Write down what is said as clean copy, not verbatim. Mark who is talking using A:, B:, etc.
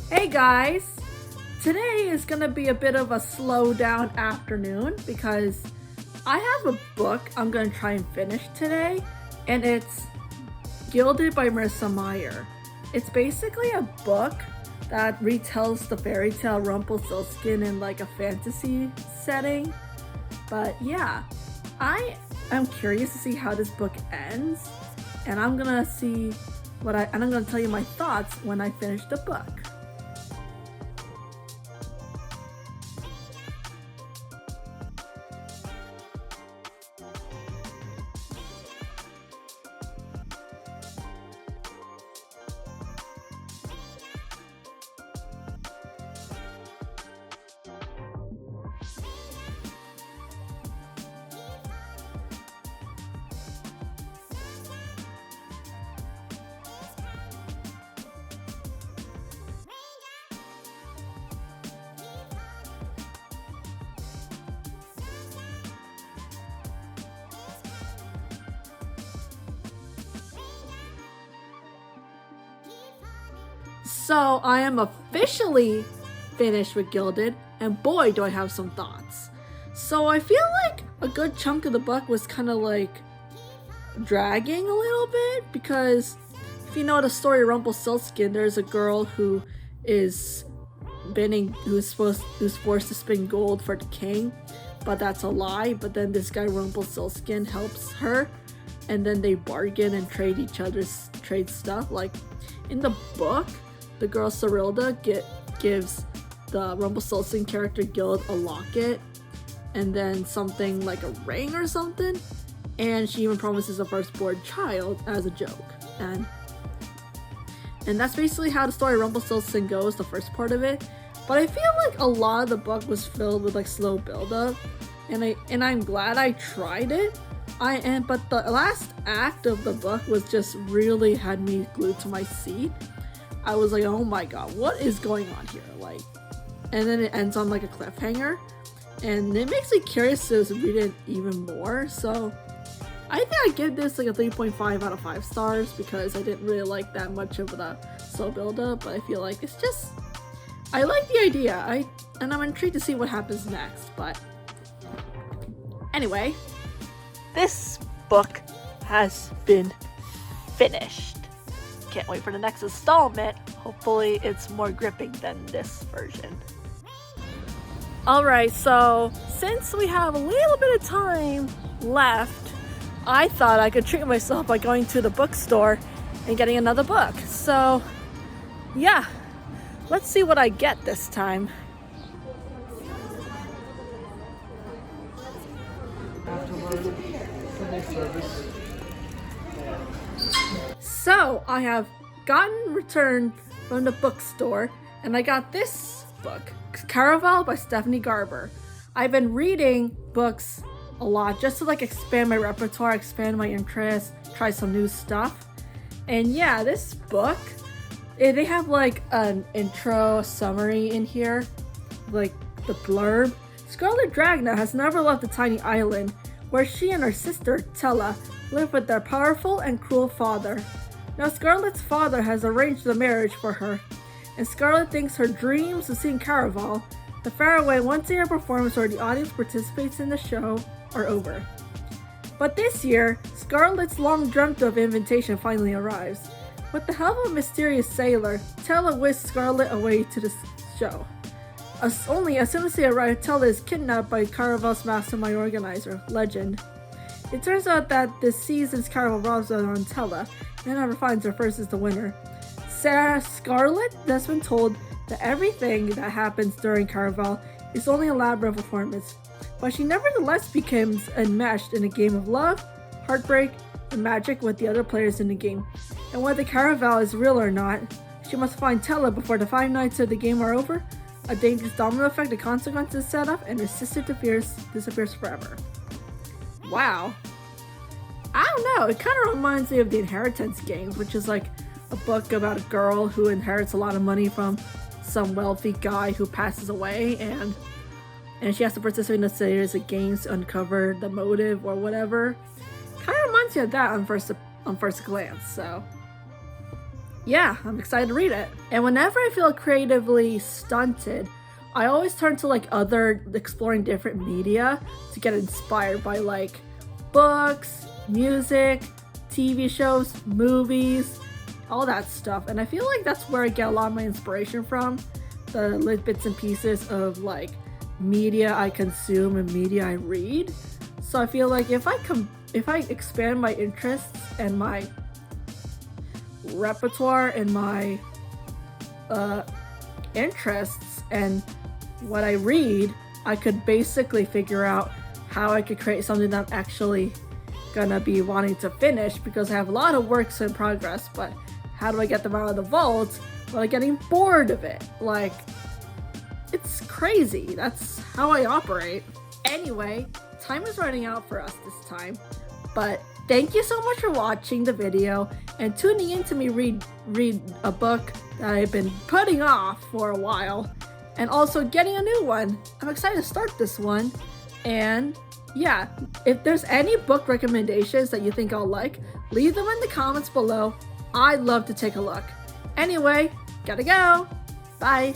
A: Hey guys! Today is gonna be a bit of a slow down afternoon because I have a book I'm gonna try and finish today, and it's Gilded by Marissa Meyer. It's basically a book that retells the fairy tale Rumpelstiltskin in like a fantasy setting. But yeah, I am curious to see how this book ends, and I'm gonna tell you my thoughts when I finish the book. So I am officially finished with Gilded, and boy do I have some thoughts. So I feel like a good chunk of the book was kind of like dragging a little bit, because if you know the story of Rumpelstiltskin, there's a girl who is who's forced to spin gold for the king, but that's a lie. But then this guy Rumpelstiltskin helps her, and then they bargain and trade stuff. Like in the book, the girl Serilda gives the Rumpelstiltskin character Gild a locket, and then something like a ring or something, and she even promises a firstborn child as a joke. And that's basically how the story of Rumpelstiltskin goes, the first part of it. But I feel like a lot of the book was filled with like slow build-up, and I'm glad I tried it. But the last act of the book was just really had me glued to my seat. I was like, oh my god, what is going on here? Like, and then it ends on like a cliffhanger, and it makes me curious to read it even more. So I think I give this like a 3.5 out of 5 stars, because I didn't really like that much of the slow build-up, but I feel like it's just, I like the idea, and I'm intrigued to see what happens next. But anyway, this book has been finished. Can't wait for the next installment. Hopefully it's more gripping than this version. Alright, so since we have a little bit of time left, I thought I could treat myself by going to the bookstore and getting another book. So yeah, let's see what I get this time. So I have gotten returned from the bookstore, and I got this book, Caraval by Stephanie Garber. I've been reading books a lot just to like expand my repertoire, expand my interest, try some new stuff. And yeah, this book, they have like an intro summary in here, like the blurb. Scarlet Dragna has never left the tiny island where she and her sister Tella live with their powerful and cruel father. Now Scarlet's father has arranged the marriage for her, and Scarlet thinks her dreams of seeing Caraval, the faraway once-a-year performance where the audience participates in the show, are over. But this year, Scarlet's long-dreamt-of invitation finally arrives. With the help of a mysterious sailor, Tella whisks Scarlet away to the show. As soon as they arrive, Tella is kidnapped by Caraval's mastermind organizer, Legend. It turns out that this season's Caraval robs on Tella, and never finds her first as the winner. Scarlet has been told that everything that happens during Caraval is only a elaborate performance, but she nevertheless becomes enmeshed in a game of love, heartbreak, and magic with the other players in the game. And whether Caraval is real or not, she must find Tella before the 5 nights of the game are over, a dangerous domino effect of consequences set up, and her sister disappears forever. Wow. I don't know, it kind of reminds me of the Inheritance games, which is like a book about a girl who inherits a lot of money from some wealthy guy who passes away, and she has to participate in a series of games to uncover the motive or whatever. Kind of reminds me of that on first glance. So yeah, I'm excited to read it. And whenever I feel creatively stunted, I always turn to like other exploring different media to get inspired by like books, music, TV shows, movies, all that stuff. And I feel like that's where I get a lot of my inspiration from, the little bits and pieces of like media I consume and media I read. So I feel like if I expand my interests and my repertoire and my interests and what I read, I could basically figure out how I could create something that I'm actually gonna be wanting to finish, because I have a lot of works in progress, but how do I get them out of the vault without getting bored of it? Like, it's crazy. That's how I operate. Anyway, time is running out for us this time, but thank you so much for watching the video and tuning in to me read a book that I've been putting off for a while, and also getting a new one. I'm excited to start this one. And yeah, if there's any book recommendations that you think I'll like, leave them in the comments below. I'd love to take a look. Anyway, gotta go. Bye.